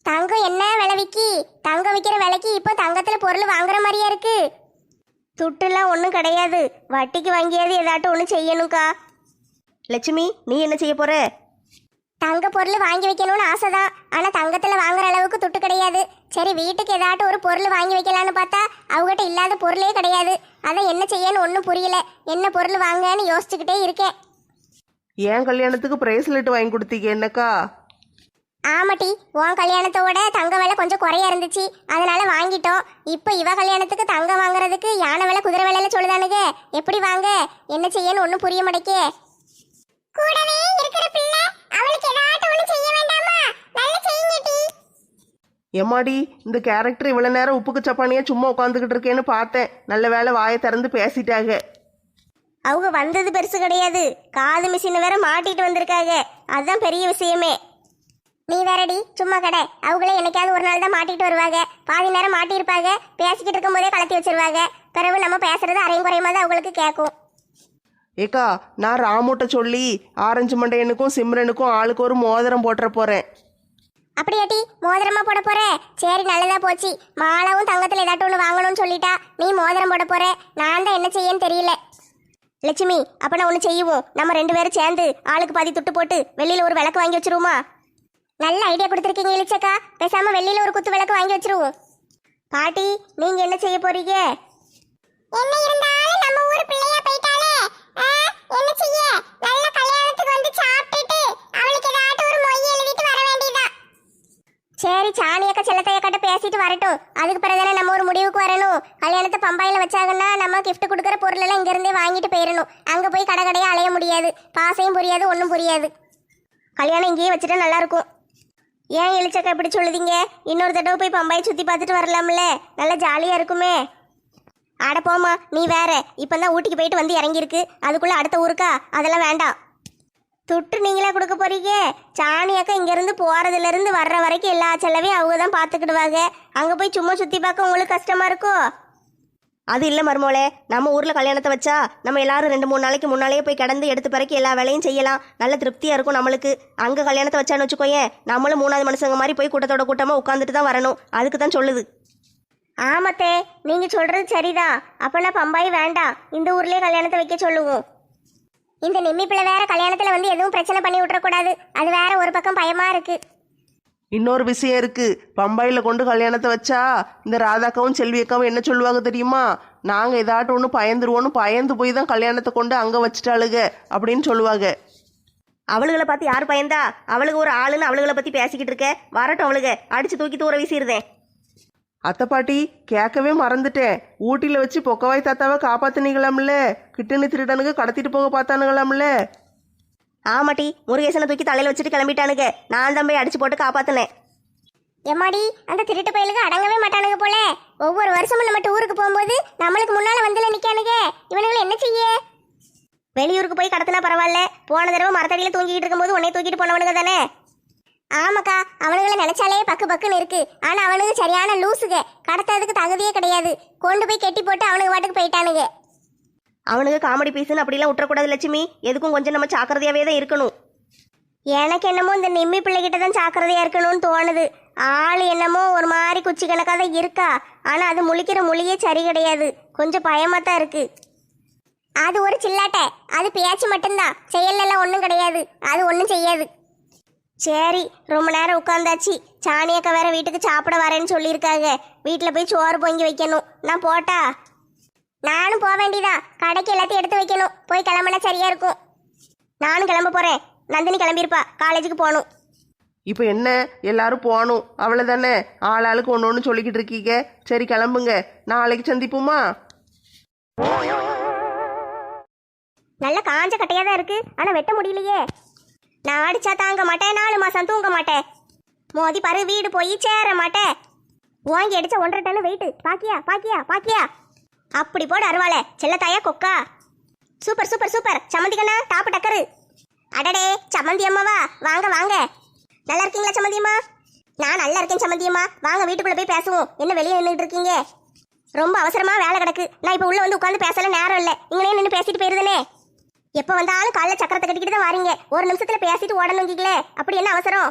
தங்கம் என்ன விலை விக்கி? தங்கம் விற்கிற விலைக்கு இப்போ தங்கத்தில் பொருள் வாங்குற மாதிரியா இருக்கு. துட்டுலாம் ஒன்றும் கிடையாது, வட்டிக்கு வாங்கியாவது ஏதாட்டும் ஒன்று செய்யணும்க்கா. லட்சுமி, நீ என்ன செய்ய போற? தங்க பொருள் வாங்கி வைக்கணும்னு ஆசைதான், ஆனால் தங்கத்தில் வாங்குற அளவுக்கு துட்டு கிடையாது. சரி, வீட்டுக்கு ஏதாட்டும் ஒரு பொருள் வாங்கி வைக்கலான்னு பார்த்தா அவங்ககிட்ட இல்லாத பொருளே கிடையாது. அதை என்ன செய்யன்னு ஒன்றும் புரியல. என்ன பொருள் வாங்கன்னு யோசிச்சுக்கிட்டே இருக்கேன். என் கல்யாணத்துக்கு பிரேஸ்லெட் வாங்கி கொடுத்தீங்க என்னக்கா? ஆமாட்டி, உன் கல்யாணத்தோட தங்க விலை கொஞ்சம் குறையா இருந்துச்சு, அதனால வாங்கிட்டோம். இப்போ இவ கல்யாணத்துக்கு தங்கம் வாங்குறதுக்கு யானை விலை குதிரை விலையில சொல்லுதானுங்க. எப்படி வாங்க, என்ன செய்யன்னு ஒன்றும் புரிய மாட்டேக்கே. கூடவே இருக்கிற பிள்ளை அவளுக்கு ஏதாட்டும் ஒன்று செய்ய வேண்டாமா? நல்ல செய்யுங்கடி. எம்மாடி, இந்த கேரக்டர் இவ்வளோ நேரம் உப்புக்கு சப்பானியா சும்மா உட்காந்துக்கிட்டு இருக்கேன்னு பார்த்தேன். நல்ல வேளை வாயை திறந்து பேசிட்டாங்க. அவங்க வந்தது பெருசு கிடையாது, காது மிஷின் வேற மாட்டிட்டு வந்திருக்காங்க, அதுதான் பெரிய விஷயமே. நீ வேறடி சும்மா கடை. அவங்களே என்னைக்காவது ஒரு நாள் தான் மாட்டிட்டு வருவாங்க, பாதி நேரம் மாட்டியிருப்பாங்க. பேசிக்கிட்டு இருக்கும் போதே கலத்தி வச்சிருவாங்க. பிறகு நம்ம பேசுறது அரையும் குறையுமா தான் அவங்களுக்கு கேட்கும். ஏக்கா நான் ராமுட்ட சொல்லி ஆரஞ்சு மண்டையனுக்கும் சிம்ரனுக்கும் ஆளுக்கு ஒரு மோதிரம் போட்டுற போறேன். அப்படியாட்டி மோதிரமா போட போற? சரி நல்லதா போச்சு. மாலாவும் தங்கத்துல ஏதாட்டும் ஒன்று வாங்கணும்னு சொல்லிட்டா, நீ மோதிரம் போட போற. நான் தான் என்ன செய்யன்னு தெரியல. லட்சுமி, அப்ப நான் ஒன்று செய்வோம். நம்ம 2 பேரும் சேர்ந்து ஆளுக்கு பாதி துட்டு போட்டு வெளியில ஒரு விளக்கு வாங்கி வச்சிருவோமா? நல்ல ஐடியா கொடுத்துருக்கீங்க இளிச்சக்கா. பேசாம வெளியில ஒரு குத்து விளக்கு வாங்கி வச்சிருவோம். பாட்டி, நீங்க என்ன செய்ய போறீங்க? என்ன இருந்தாலும் நம்ம ஊர் பிள்ளையா போயிட்டாலே, என்ன செய்ய? நல்ல கல்யாணத்துக்கு வந்து சாப்பிட்டுட்டு அவளுக்கு ஏதாட்டும் ஒரு மொய் எழுதிட்டு வர வேண்டியதான். சரி, சாணியக்கா செல்லத்தையக்கிட்ட பேசிட்டு வரட்டும். அதுக்கு பிறகுதானே நம்ம ஒரு முடிவுக்கு வரணும். கல்யாணத்தை பம்பாயில வச்சாங்கன்னா நம்ம கிஃப்ட் கொடுக்குற பொருள் எல்லாம் இங்க இருந்தே வாங்கிட்டு போயிடணும். அங்க போய் கடை கடையா அலைய முடியாது. பாசையும் புரியாது, ஒன்றும் புரியாது. கல்யாணம் இங்கேயே வச்சுட்டா நல்லா இருக்கும். ஏன் இளிச்சக்கா இப்படி சொல்லுதீங்க? இன்னொரு தடவை போய் பம்பாயை சுத்தி பார்த்துட்டு வரலாம்ல, நல்லா ஜாலியா இருக்குமே. ஆட போமா, நீ வேற. இப்பதான் ஊட்டிக்கு போயிட்டு வந்து இறங்கியிருக்கு, அதுக்குள்ள அடுத்த ஊருக்கா? அதெல்லாம் வேண்டாம். துட்டு நீங்களா கொடுக்க போறீங்க? சாணியாக்கா இங்க இருந்து போறதுல இருந்து வர்ற வரைக்கும் எல்லா செலவையும் அவங்க தான் பாத்துக்கிடுவாங்க. அங்க போய் சும்மா சுத்தி பார்க்க உங்களுக்கு கஷ்டமா இருக்கும். அது இல்லை மருமோளே, நம்ம ஊரில் கல்யாணத்தை வச்சா நம்ம எல்லாரும் 2-3 நாளைக்கு முன்னாலேயே போய் கிடந்து எடுத்து பிறக்கி எல்லா வேலையும் செய்யலாம். நல்ல திருப்தியாக இருக்கும் நம்மளுக்கு. அங்கே கல்யாணத்தை வச்சான்னு வச்சுக்கோயேன், நம்மளும் 3வது மனுஷங்க மாதிரி போய் கூட்டத்தோட கூட்டமாக உட்காந்துட்டு தான் வரணும். அதுக்கு தான் சொல்லுது. ஆமத்தே, நீங்க சொல்றது சரிதான். அப்பனா பம்பாய் வேண்டாம், இந்த ஊர்லயே கல்யாணத்தை வைக்க சொல்லுவோம். இந்த நிம்மி பிள்ளை வேற கல்யாணத்துல வந்து எதுவும் பிரச்சனை பண்ணி விட்டுறக்கூடாது. அது வேற ஒரு பக்கம் பயமா இருக்கு. இன்னொரு விஷயம் இருக்கு. பம்பாயில கொண்டு கல்யாணத்தை வச்சா இந்த ராதாக்காவும் செல்வி அக்காவும் என்ன சொல்லுவாங்க தெரியுமா? நாங்க ஏதாட்டும் ஒன்று பயந்துருவோன்னு பயந்து போய் தான் கல்யாணத்தை கொண்டு அங்க வச்சுட்டாளுக அப்படின்னு சொல்லுவாங்க. அவளுகளை பார்த்து யார் பயந்தா? அவளுக்கு ஒரு ஆளுன்னு அவளுகளை பற்றி பேசிக்கிட்டு இருக்க. வரட்டும், அவளுக அடித்து தூக்கி தூர வீசிடுதேன். அத்தை பாட்டி, கேட்கவே மறந்துட்டேன். ஊட்டியில் வச்சு பொக்கவாய் தாத்தாவை காப்பாத்தினீங்களாம்ல, கிட்டனி திருடனுக்கு கடத்திட்டு போக பார்த்தானுங்களாம்ல. ஆமாட்டி, முருகேசனை தூக்கி தலையில் வச்சுட்டு கிளம்பிட்டானுங்க. நான் தான் போய் அடிச்சு போட்டு காப்பாத்தினேன். எம்மாடி, அந்த திருட்டு பயலுக்கு அடங்கவே மாட்டானுங்க போல. ஒவ்வொரு வருஷமும் நம்ம டூருக்கு போகும்போது நம்மளுக்கு முன்னால வந்துல நிக்கானுங்க. இவனுங்களை என்ன செய்ய? வெளியூருக்கு போய் கடத்தினா பரவாயில்ல, போன தடவை மரத்தடியில் தூங்கிட்டு இருக்கும்போது உன்னை தூக்கிட்டு போனவனுங்க தானே. ஆமாக்கா, அவனுங்களை நினைச்சாலே பக்கு பக்குன்னு இருக்கு. ஆனா அவனுக்கு சரியான லூசுக. கடத்ததுக்கு தகுதியே கிடையாது. கொண்டு போய் கெட்டி போட்டு அவனுக்கு பாட்டுக்கு போயிட்டானுங்க. அவனுக்கு காமெடி பீஸுன்னு அப்படிலாம் விட்டுறக்கூடாது லட்சுமி. எதுக்கும் கொஞ்சம் நம்ம ஜாக்கிரதையாவே தான் இருக்கணும். எனக்கு என்னமோ இந்த நிம்மி பிள்ளைகிட்ட தான் ஜாக்கிரதையா இருக்கணும்னு தோணுது. ஆள் என்னமோ ஒரு மாதிரி குச்சி கணக்காக தான் இருக்கா. ஆனா அது முழிக்கிற மொழியே சரி கிடையாது. கொஞ்சம் பயமா தான் இருக்கு. அது ஒரு சில்லாட்டை. அது பேச்சு மட்டும்தான், செயல்லாம் ஒன்றும் கிடையாது. அது ஒன்றும் செய்யாது. சரி, ரொம்ப நேரம் உட்காந்தாச்சு. சாணியக்கா வேற வீட்டுக்கு சாப்பிட வரேன்னு சொல்லியிருக்காங்க. வீட்டில் போய் சோறு பொங்கி வைக்கணும். நான் போட்டா? நானும் போக வேண்டியதா. கடைக்கு எல்லாத்தையும் எடுத்து வைக்கணும். போய் கிளம்புனா சரியா இருக்கும். நானும் கிளம்ப போறேன். நந்தினி கிளம்பியிருப்பா, காலேஜுக்கு போகணும். இப்போ என்ன, எல்லாரும் போகணும் அவ்வளோதானே? ஆளாளுக்கு ஒன்று ஒன்று சொல்லிக்கிட்டு இருக்கீங்க. சரி கிளம்புங்க, நாளைக்கு சந்திப்போமா? நல்ல காஞ்ச கட்டையா தான் இருக்கு, ஆனா வெட்ட முடியலையே. நான் அடிச்சா தாங்க மாட்டேன், 4 மாசம் தூங்க மாட்டேன். மோதி பாரு, வீடு போய் சேர மாட்டேன். வாங்கி அடிச்ச 1.5 டன் வெயிட். பாக்கியா பாக்கியா பாக்கியா? அப்படி போடு அருவாள, செல்லத்தாயா கொக்கா. Super super super. சம்மந்திக்கண்ணா, டாப்பு டக்கரு. அடடே, சம்மந்தி அம்மாவா? வாங்க வாங்க. நல்லா இருக்கீங்களா சம்மந்தி அம்மா? நான் நல்லா இருக்கேன் சம்மந்தி அம்மா. வாங்க வீட்டுக்குள்ள போய் பேசுவோம். என்ன வெளியே நின்றுட்டு இருக்கீங்க? ரொம்ப அவசரமா வேலை கிடக்கு. நான் இப்போ உள்ள வந்து உட்காந்து பேசல நேரம் இல்லை. இங்கனே நின்று பேசிட்டு போயிருந்தனே. எப்போ வந்தாலும் காலைல சக்கரத்தை கட்டிக்கிட்டு தான் வாரீங்க. ஒரு நிமிஷத்துல பேசிட்டு ஓடணுங்கீங்களே, அப்படி என்ன அவசரம்?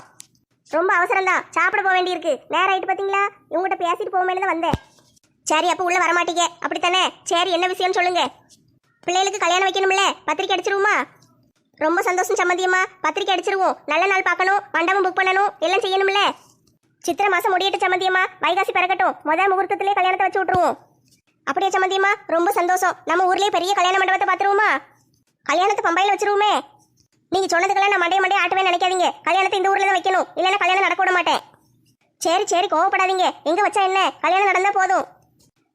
ரொம்ப அவசரம் தான். சாப்பிட போக வேண்டியிருக்கு. நேரம் ஆயிட்டு பாத்தீங்களா? இவங்ககிட்ட பேசிட்டு போகமேனு தான் வந்தேன். சரி, அப்போ உள்ள வரமாட்டீங்க அப்படித்தானே? சரி, என்ன விஷயம்னு சொல்லுங்க. பிள்ளைகளுக்கு கல்யாணம் வைக்கணும்ல, பத்திரிக்கை அடிச்சிருவோமா? ரொம்ப சந்தோஷம் சம்மந்தியம்மா. பத்திரிக்கை அடிச்சிருவோம். நல்ல நாள் பார்க்கணும், மண்டபம் புக் பண்ணணும், எல்லாம் செய்யணும்ல. சித்திரை மாசம் முடியட்டு சம்மந்தியம்மா. வைகாசி பிறக்கட்டும், முதல் முகூர்த்தத்திலே கல்யாணத்தை வச்சு விட்டுருவோம். அப்படியே சம்மந்தியம்மா, ரொம்ப சந்தோஷம். நம்ம ஊர்லயே பெரிய கல்யாண மண்டபத்தை பாத்துருவோமா? கல்யாணத்தை பம்பாயில வச்சிருவோமே. நீங்க சொன்னதுக்கெல்லாம் நான் மண்டைய ஆட்டவே நினைக்காதீங்க. கல்யாணத்தை இந்த ஊர்ல தான் வைக்கணும், இல்லைன்னா கல்யாணம் நடக்க விட மாட்டேன். சரி சரி, கோவப்படாதீங்க. எங்க வச்சா என்ன, கல்யாணம் நடந்தா போதும்.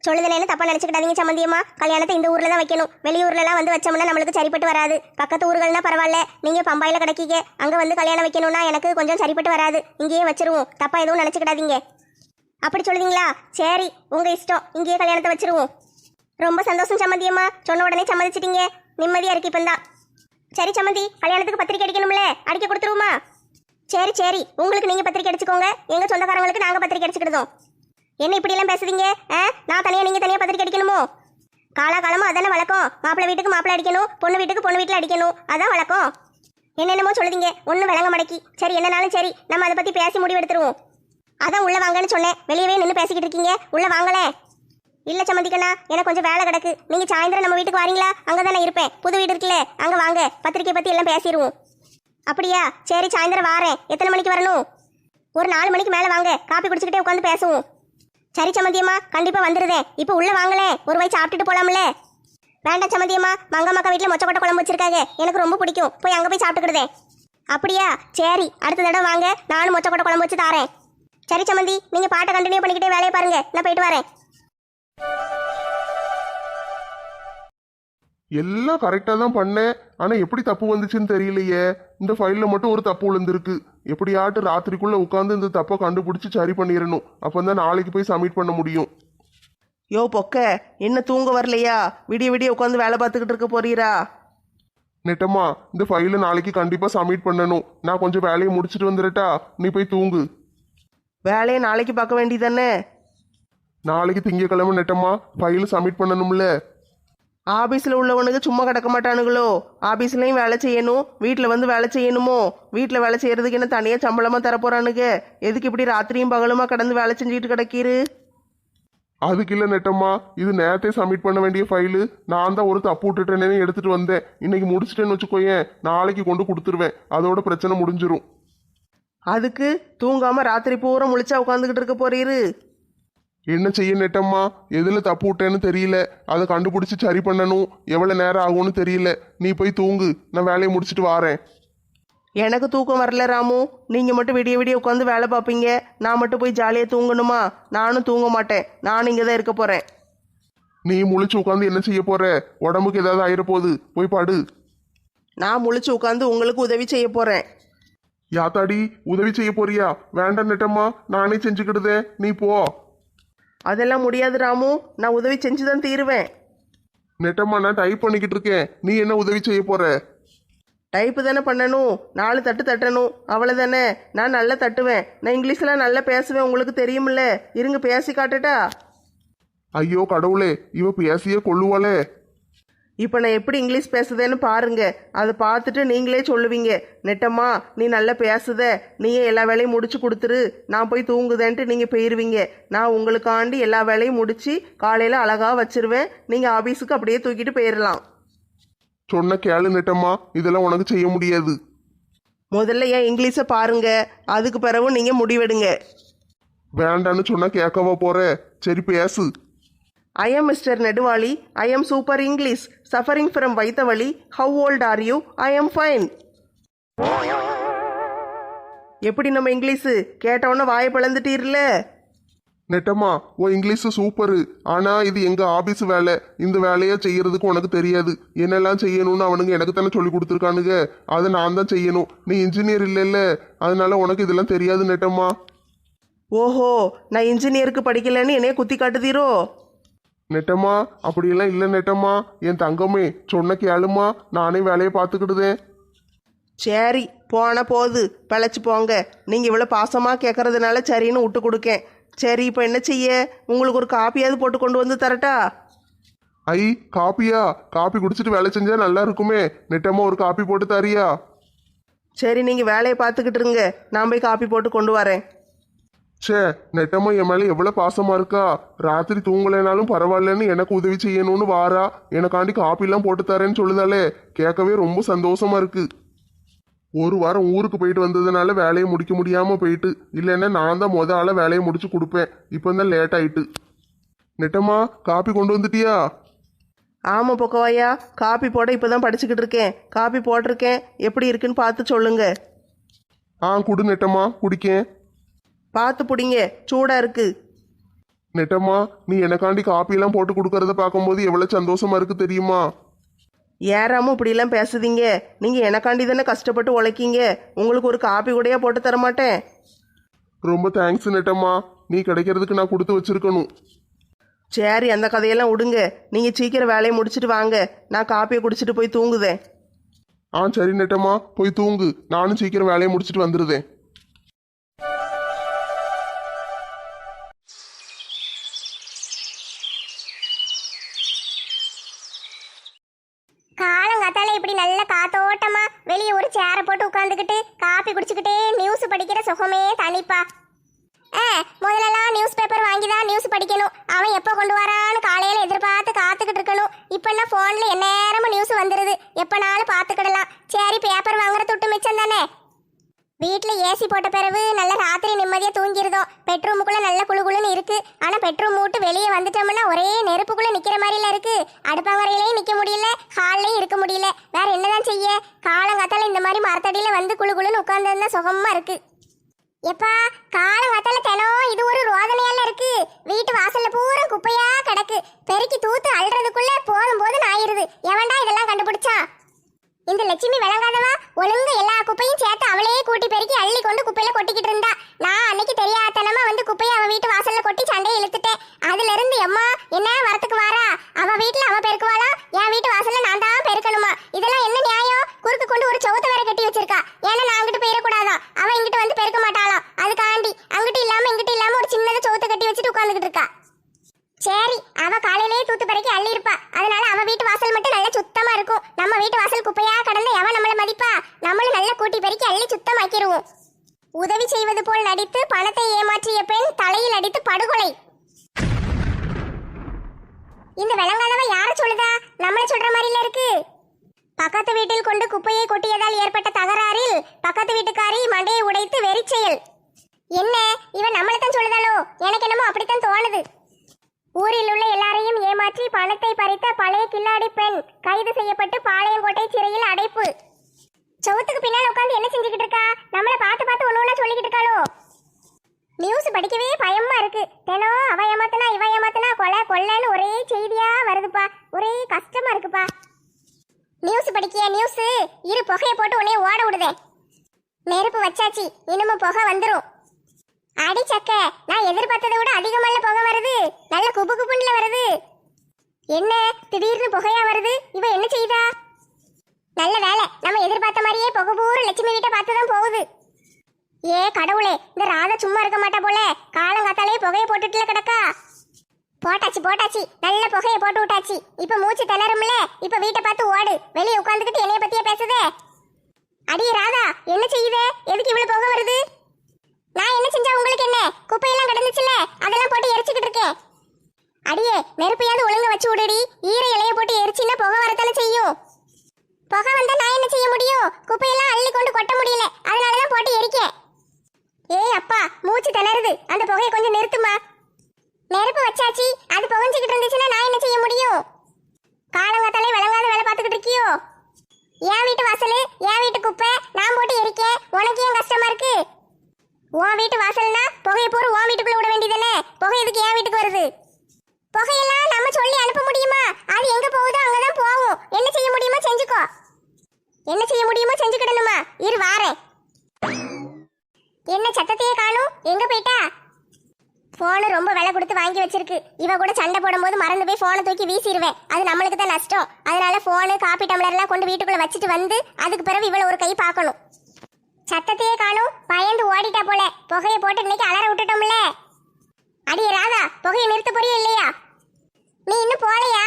சொல்லுதுன்னு தப்பா நினைச்சுக்கிட்டாதீங்க சம்மந்தியம்மா. கல்யாணத்தை இந்த ஊர்ல தான் வைக்கணும். வெளியூர்ல எல்லாம் வந்து வச்சோம்னா நம்மளுக்கு சரிப்பட்டு வராது. பக்கத்து ஊர்கள்னா பரவாயில்ல, நீங்க பம்பாயில கிடைக்கீங்க. அங்க வந்து கல்யாணம் வைக்கணும்னா எனக்கு கொஞ்சம் சரிப்பட்டு வராது. இங்கேயே வச்சிருவோம். தப்பா எதுவும் நினைச்சுக்கிடாதீங்க. அப்படி சொல்லுதீங்களா? சரி, உங்க இஷ்டம். இங்கேயே கல்யாணத்தை வச்சிருவோம். ரொம்ப சந்தோஷம் சம்மந்தியம்மா. சொன்ன உடனே சம்மதிச்சிட்டீங்க. நிம்மதியா இருக்கு இப்பந்தான். சரி சம்மந்தி, கல்யாணத்துக்கு பத்திரிக்கை அடிக்கணும்ல, அடிக்க கொடுத்துருவோமா? சரி சரி, உங்களுக்கு நீங்க பத்திரிக்கை அடிச்சுக்கோங்க. எங்க சொந்தக்காரங்களுக்கு நாங்க பத்திரிக்கை அடிச்சுக்கிடுதோம். என்ன இப்படி எல்லாம் பேசுறீங்க? நான் தனியா, நீங்க தனியா பத்திரிக்கை அடிக்கணுமோ? காலாகாலமா அதானே வழக்கம். மாப்பிள்ளை வீட்டுக்கு மாப்பிள்ளை அடிக்கணும், பொண்ணு வீட்டுக்கு பொண்ணு வீட்டில் அடிக்கணும், அதான் வழக்கம். என்னென்னமோ சொல்லுதீங்க, ஒன்றும் விளங்க மடக்கி. சரி என்னனாலும் சரி, நம்ம அதை பற்றி பேசி முடிவெடுத்துருவோம். அதான் உள்ள வாங்கன்னு சொன்னேன், வெளியவே நின்று பேசிக்கிட்டு இருக்கீங்க, உள்ள வாங்களே. இல்ல சம்மந்திக்கண்ணா, எனக்கு கொஞ்சம் வேலை கிடக்கு. நீங்க சாயந்தரம் நம்ம வீட்டுக்கு வாரீங்களா? அங்கதானே இருப்பேன், புது வீடு இருக்குல்ல, அங்க வாங்க, பத்திரிக்கை பத்தி எல்லாம் பேசிடுவோம். அப்படியா? சரி சாயந்தரம் வாரேன். எத்தனை மணிக்கு வரணும்? ஒரு 4 மணிக்கு மேல வாங்க, காப்பி குடிச்சுக்கிட்டே உட்காந்து பேசுவோம். சரி சம்மந்தியம்மா, கண்டிப்பா வந்துருதேன். இப்போ உள்ள வாங்களே, ஒரு வாய் சாப்பிட்டுட்டு போலாம்ல. வேண்டாம் சம்மந்தியம்மா, மங்கம்மாக்கா வீட்டுல மொச்சக்கொட்டை குழம்பு வச்சிருக்காங்க, எனக்கு ரொம்ப பிடிக்கும். போய் அங்க போய் சாப்பிட்டுக்கிடுதேன். அப்படியா? சரி, அடுத்த தடவை வாங்க, நானும் மொச்சக்கொட்டை குழம்பு வச்சு தாரேன். சரி சம்மந்தி, நீங்க பாட்டை கண்டினியூ பண்ணிக்கிட்டே வேலையை பாருங்க, நான் போயிட்டு வரேன். எல்லாம் கரெக்டாக தான் பண்ணேன். ஆனால் எப்படி தப்பு வந்துச்சுன்னு தெரியலையே. இந்த ஃபைலில் மட்டும் ஒரு தப்பு விழுந்திருக்கு. எப்படியாட்டு ராத்திரிக்குள்ளே உட்காந்து இந்த தப்பை கண்டுபிடிச்சி சரி பண்ணிடணும். அப்போ தான் நாளைக்கு போய் சப்மிட் பண்ண முடியும். யோ பொக்க, என்ன தூங்க வரலையா? விடிய விடிய உட்காந்து வேலை பார்த்துக்கிட்டு இருக்க போறீரா? நெட்டம்மா, இந்த ஃபைலை நாளைக்கு கண்டிப்பாக சப்மிட் பண்ணணும். நான் கொஞ்சம் வேலையை முடிச்சுட்டு வந்துடட்டா? நீ போய் தூங்கு. வேலையை நாளைக்கு பார்க்க வேண்டியதானே? நாளைக்கு திங்கக்கிழமை நெட்டம்மா, ஃபைல் சப்மிட் பண்ணணும்ல. ஆபீஸில் உள்ளவனுக்கு சும்மா கிடக்க மாட்டானுங்களோ? ஆபீஸ்லையும் வேலை செய்யணும், வீட்டில் வந்து வேலை செய்யணுமோ? வீட்டில் வேலை செய்யறதுக்கு என்ன தனியாக சம்பளமாக தரப்போறானுங்க? எதுக்கு இப்படி ராத்திரியும் பகலுமா கடந்து வேலை செஞ்சுட்டு கிடக்கீரு? அதுக்கு இல்லை நெட்டம்மா, இது நேரத்தை சப்மிட் பண்ண வேண்டிய ஃபைலு. நான் தான் ஒரு தப்பு விட்டுட்டேன்னு எடுத்துட்டு வந்தேன். இன்னைக்கு முடிச்சிட்டேன்னு வச்சுக்கோயேன், நாளைக்கு கொண்டு கொடுத்துருவேன். அதோட பிரச்சனை முடிஞ்சிரும். அதுக்கு தூங்காம ராத்திரி பூரா முழிச்சா உட்காந்துக்கிட்டு இருக்க போறீரு? என்ன செய்ய நெட்டம்மா, எதில் தப்பு விட்டேன்னு தெரியல. அதை கண்டுபிடிச்சி சரி பண்ணணும். எவ்வளோ நேரம் ஆகும்னு தெரியல. நீ போய் தூங்கு, நான் வேலையை முடிச்சிட்டு வாரேன். எனக்கு தூக்கம் வரல ராமு. நீங்கள் மட்டும் விடிய விடிய உட்காந்து வேலை பார்ப்பீங்க, நான் மட்டும் போய் ஜாலியாக தூங்கணுமா? நானும் தூங்க மாட்டேன், நானும் இங்கே தான் இருக்க போகிறேன். நீ முழிச்சு உட்காந்து என்ன செய்ய போற? உடம்புக்கு ஏதாவது ஆயிரப்போகுது, போய் பாடு. நான் முழிச்சு உட்காந்து உங்களுக்கு உதவி செய்ய போகிறேன். யாத்தாடி, உதவி செய்ய போறியா? வேண்டாம் நெட்டம்மா, நானே செஞ்சுக்கிடுதேன், நீ போ. அதெல்லாம் முடியாது ராமு, நான் உதவி செஞ்சு தான் தீருவேன். நெட்டம்மா, நான் டைப் பண்ணிக்கிட்டு இருக்கேன், நீ என்ன உதவி செய்ய போற? டைப்பு தானே பண்ணணும், 4 தட்டு தட்டணும், அவ்வளோதானே. நான் நல்லா தட்டுவேன், நான் இங்கிலீஷ்லாம் நல்லா பேசுவேன், உங்களுக்கு தெரியுமில்ல. இருங்க பேசி காட்டுட்டா? ஐயோ கடவுளே, இவ பேசியே கொள்ளுவாளே. இப்போ நான் எப்படி இங்கிலீஷ் பேசுதேன்னு பாருங்க, அதை பார்த்துட்டு நீங்களே சொல்லுவீங்க. நெட்டம்மா நீ நல்லா பேசுத, நீயே எல்லா வேலையும் முடிச்சு கொடுத்துரு, நான் போய் தூங்குதேன்ட்டு நீங்கள் போயிடுவீங்க. நான் உங்களுக்காண்டி எல்லா வேலையும் முடிச்சு காலையில் அழகாக வச்சிருவேன். நீங்கள் ஆஃபீஸுக்கு அப்படியே தூக்கிட்டு போயிடலாம். சொன்ன கேளு நெட்டம்மா, இதெல்லாம் உனக்கு செய்ய முடியாது. முதல்ல என் இங்கிலீஷை பாருங்க, அதுக்கு பிறகு நீங்கள் முடிவெடுங்க. வேண்டான்னு சொன்னா கேட்கவா போற? சரி பேசு. I am Mr. Nedwali. I am super English. Suffering from Vaitavali. How old are you? I am fine. எப்படி நம்ம இங்கிலீஷு கேட்டவொன்னே வாயை பிளந்துட்டீர்ல? நெட்டம்மா, உன் இங்கிலீஷ் சூப்பரு. ஆனா இது எங்க ஆபீஸ் வேலை. இந்த வேலையை செய்யறதுக்கு உனக்கு தெரியாது. என்னெல்லாம் செய்யணும்னு அவனுங்க எனக்கு தானே சொல்லி கொடுத்துருக்கானுங்க. அதை நான் தான் செய்யணும். நீ இன்ஜினியர் இல்லைல்ல, அதனால உனக்கு இதெல்லாம் தெரியாது நெட்டம்மா. ஓஹோ, நான் இன்ஜினியருக்கு படிக்கலைன்னு என்னைய குத்தி காட்டுதீரோ? நெட்டம்மா, அப்படியெல்லாம் இல்லை நெட்டம்மா. என் தங்கமே, சொன்ன கேளுமா, நானே வேலையை பார்த்துக்கிடுதேன். சரி போன போது பிழைச்சி போங்க. நீங்கள் இவ்வளோ பாசமாக கேட்கறதுனால சரின்னு விட்டு கொடுக்கேன். சரி இப்போ என்ன செய்ய? உங்களுக்கு ஒரு காப்பியாவது போட்டு கொண்டு வந்து தரட்டா? ஐ, காப்பியா? காப்பி குடிச்சிட்டு வேலை செஞ்சா நல்லா இருக்குமே. நெட்டம்மா, ஒரு காப்பி போட்டு தரியா? சரி நீங்கள் வேலையை பார்த்துக்கிட்டு இருங்க, நான் போய் காப்பி போட்டு கொண்டு வரேன். சே, நெட்டம்மா என் மேலே எவ்வளோ பாசமா இருக்கா. ராத்திரி தூங்கலைனாலும் பரவாயில்லன்னு எனக்கு உதவி செய்யணும்னு வாரா. எனக்காண்டி காப்பிலாம் போட்டு தரேன்னு சொல்லுதாலே, கேட்கவே ரொம்ப சந்தோஷமா இருக்கு. ஒரு வாரம் ஊருக்கு போயிட்டு வந்ததுனால வேலையை முடிக்க முடியாம போயிட்டு, இல்லைன்னா நான் தான் ஆள வேலையை முடிச்சு கொடுப்பேன். இப்போ தான் லேட் ஆயிட்டு. நெட்டம்மா, காப்பி கொண்டு வந்துட்டியா? ஆமாம் பொக்கவாயா, காப்பி போட இப்போ தான் படிச்சுக்கிட்டு இருக்கேன். காப்பி போட்டிருக்கேன், எப்படி இருக்குன்னு பார்த்து சொல்லுங்க. குடு நெட்டம்மா, குடிக்கேன். பார்த்து பிடிங்க, சூடாக இருக்கு. நெட்டம்மா, நீ எனக்காண்டி காப்பிலாம் போட்டு கொடுக்கறத பார்க்கும்போது எவ்வளோ சந்தோஷமா இருக்கு தெரியுமா? ஏறாம இப்படிலாம் பேசுதீங்க. நீங்கள் எனக்காண்டி தானே கஷ்டப்பட்டு உழைக்கீங்க, உங்களுக்கு ஒரு காப்பி கூடயா போட்டு தர மாட்டேன். ரொம்ப தேங்க்ஸ் நெட்டம்மா, நீ கிடைக்கிறதுக்கு நான் கொடுத்து வச்சிருக்கணும். சரி அந்த கதையெல்லாம் விடுங்க, நீங்கள் சீக்கிரம் வேலையை முடிச்சுட்டு வாங்க, நான் காப்பியை குடிச்சிட்டு போய் தூங்குதேன். சரி நெட்டம்மா, போய் தூங்கு. நானும் சீக்கிரம் வேலையை முடிச்சுட்டு வந்துடுதேன். போட்டு உட்காந்துக்கிட்டு காப்பி குடிச்சுக்கிட்டே நியூஸ் படிக்கிற சுகமே தனிப்பா. முதல்லலாம் நியூஸ் பேப்பர் வாங்கி தான் நியூஸ் படிக்கணும். அவன் எப்போ கொண்டு வரான்னு காலையில எதிர்பார்த்து காத்துக்கிட்டு இருக்கணும். இப்பெல்லாம் போன்ல எந்நேரமும் நியூஸ் வந்துருது, எப்பனாலும் பார்த்துக்கிடலாம். சரி, பேப்பர் வாங்குற துட்டு மிச்சம் தானே. வீட்டில் ஏசி போட்ட பிறகு நல்ல ராத்திரி நிம்மதியாக தூங்கிருதோம். பெட்ரூமுக்குள்ளே நல்ல குளுகுளுன்னு இருக்கு. ஆனால் பெட்ரூம் விட்டு வெளியே வந்துட்டோம்னா ஒரே நெருப்புக்குள்ளே நிற்கிற மாதிரில இருக்கு. அடுப்பங்கரையிலையும் நிற்க முடியல, ஹால்லையும் இருக்க முடியல. வேற என்னதான் செய்ய? காலங்காத்தால இந்த மாதிரி மரத்தடியில் வந்து குளுகுளுன்னு உட்காந்துருந்தா சுகமா இருக்கு. எப்பா, காலங்காத்தால தினம் இது ஒரு ரோதனையால இருக்கு. வீட்டு வாசல்ல பூரா குப்பையா கிடக்கு. பெருக்கி தூத்து அள்ளுறதுக்குள்ள போதும் போதும் ஆயிருது. எவன்டா இதெல்லாம் கண்டுபிடிச்சா? இந்த லட்சுமி விளங்காதவா ஒழுங்கு எல்லா குப்பையும் சேர்த்து அவளே கூட்டி பெருக்கி அள்ளி கொண்டு குப்பையில கொட்டிக்கிட்டு இருந்தா. நான் அன்னைக்கு தெரியாதனமா வந்து குப்பையை அவ வீட்டு வாசல்ல கொட்டி சண்டையை இழுத்துட்டேன். அதுல இருந்து எம்மா என்ன வரத்துக்கு வாரா? அவ வீட்டுல அவ பெருக்குவாளா, என் வீட்டு வாசல்ல நான் தான் பெருக்கணுமா? இதெல்லாம் என்ன நியாயம்? குறுக்கு கொண்டு ஒரு சவுத்த வேற கட்டி வச்சிருக்கா. ஏன்னா நான் அங்கிட்டு போயிடக்கூடாதான், அவ இங்கிட்டு வந்து பெருக்க மாட்டாளாம். அதுக்காண்டி அங்கிட்டு இல்லாம ஒரு சின்னத சவுத்த கட்டி வச்சுட்டு உட்காந்துக்கிட்டு இருக்கா. சரி, அவ காலையிலேயே தூத்து பறக்கி அள்ளி இருப்பா. அதனால அவ வீட்டு வாசல் மட்டும் நல்லா சுத்தமா இருக்கும். நம்ம வீட்டு வாசல் குப்பையா கடந்து எவன் நம்மள மதிப்பா? நம்மளும் நல்லா கூட்டி பெருக்கி அள்ளி சுத்தமாக்கிடுவோம். உதவி செய்வது போல் நடித்து பணத்தை ஏமாற்றிய பெண் தலையில் அடித்து படுகொலை. இந்த விளங்காதவ யார சொல்லுதா? நம்மள சொல்ற மாதிரில இருக்கு. பக்கத்து வீட்டில் கொண்டு குப்பையை கொட்டியதால் ஏற்பட்ட தகராறில் பக்கத்து வீட்டுக்காரி மண்டையை உடைத்து வெறிச்செயல். என்ன, இவன் நம்மளைத்தான் சொல்லுதாலோ? எனக்கு என்னமோ அப்படித்தான் தோணுது. ஊரில் உள்ள எல்லாரையும் ஏமாற்றி பணத்தை பறித்த பழைய கில்லாடி பெண் கைது செய்யப்பட்டு பாளையங்கோட்டை சிறையில் அடைப்பு. சவுத்துக்கு பின்னால் உட்காந்து என்ன செஞ்சுக்கிட்டு இருக்கா? நம்மளை பார்த்து பார்த்து ஒண்ணு சொல்லிக்கிட்டு இருக்காளோ? நியூஸ் படிக்கவே பயமா இருக்கு. தினம் அவ ஏமாத்தினா இவ ஏமாத்தினா கொலை கொள்ளைன்னு ஒரே செய்தியா வருதுப்பா. ஒரே கஷ்டமா இருக்குப்பா. நியூஸ் படிக்கிய நியூஸ் இரு, புகையை போட்டு உன்னைய ஓட விடுதே. நெருப்பு வச்சாச்சு, இன்னமும் புகை வந்துடும். அடி சக்க, நான் எதிர்பார்த்ததை விட அதிகமல்ல புகை வருது. நல்ல குபு குபுன்ல வருது. என்ன திடீர்னு புகையா வருது? இவ என்ன செய்தா? நல்ல வேலை, நம்ம எதிர்பார்த்த மாதிரியே புகை பூரா லட்சுமி வீட்டை பார்த்துதான் போகுது. ஏ கடவுளே, இந்த ராதா சும்மா இருக்க மாட்டா போல. காலங்காத்தாலே புகையை போட்டுட்டுல கிடக்கா. போட்டாச்சு, நல்ல புகையை போட்டு விட்டாச்சு. இப்ப மூச்சு திணறும்ல. இப்ப வீட்டை பார்த்து ஓடு. வெளியே உட்காந்துக்கிட்டு என்னைய பத்தியே பேசுதே. அடியே ராதா, என்ன செய்யுதே? எதுக்கு இவ்வளவு புகை வருது? நான் என்ன செஞ்சா உங்களுக்கு என்ன? குப்பையெல்லாம் கிடந்துச்சுல, அதெல்லாம் போட்டு எரிச்சுக்கிட்டு இருக்கேன். அடியே, நெருப்பையாவது ஒழுங்க வச்சு விடுடி. ஈர இலைய போட்டு எரிச்சின்னா புகை வரத்தானே செய்யும். புகை வந்தா நான் என்ன செய்ய முடியும்? குப்பையெல்லாம் அள்ளி கொண்டு கொட்ட முடியல, அதனாலதான் போட்டு எரிக்கேன். ஏய் அப்பா, மூச்சு திணறுது. அந்த புகையை கொஞ்சம் நிறுத்துமா. நெருப்பு வச்சாச்சு, அது புகைஞ்சுக்கிட்டு இருந்துச்சுன்னா நான் என்ன செய்ய முடியும்? காலங்காத்தாலே விளங்காத வேலை பார்த்துக்கிட்டு இருக்கியோ? என் வீட்டு வாசலு, என் வீட்டு குப்பை, நான் போட்டு எரிக்கேன். உனக்கு ஏன் கஷ்டமா இருக்கு? உன் வீட்டு வாசல்னா புகையை போற உன் வீட்டுக்குள்ள விட வேண்டியதானே. புகை எதுக்கு என் வீட்டுக்கு வருது? புகையெல்லாம் நம்ம சொல்லி அனுப்ப முடியுமா? அது எங்க போகுதோ அங்கதான் போகும். என்ன செய்ய முடியுமோ செஞ்சுக்கோ. என்ன செய்ய முடியுமோ செஞ்சுக்கிடணுமா? இரு வாரேன். என்ன சத்தத்தையே காணும்? எங்க போயிட்டா? போனு ரொம்ப விலை கொடுத்து வாங்கி வச்சிருக்கு. இவ கூட சண்டை போடும்போது மறந்து போய் போனை தூக்கி வீசிடுவேன். அது நம்மளுக்கு தான் நஷ்டம். அதனால போனு காப்பி டம்ளர்லாம் கொண்டு வீட்டுக்குள்ள வச்சுட்டு வந்து அதுக்கு பிறகு இவளை ஒரு கை பார்க்கணும். சத்தத்தையே காணும், பயந்து ஓடிட்டா போல. புகையை போட்டு இன்னைக்கு அலற விட்டுட்டோம்ல. அடியே ராதா, புகையை நிறுத்த போறியா இல்லையா? நீ இன்னும் போலையா?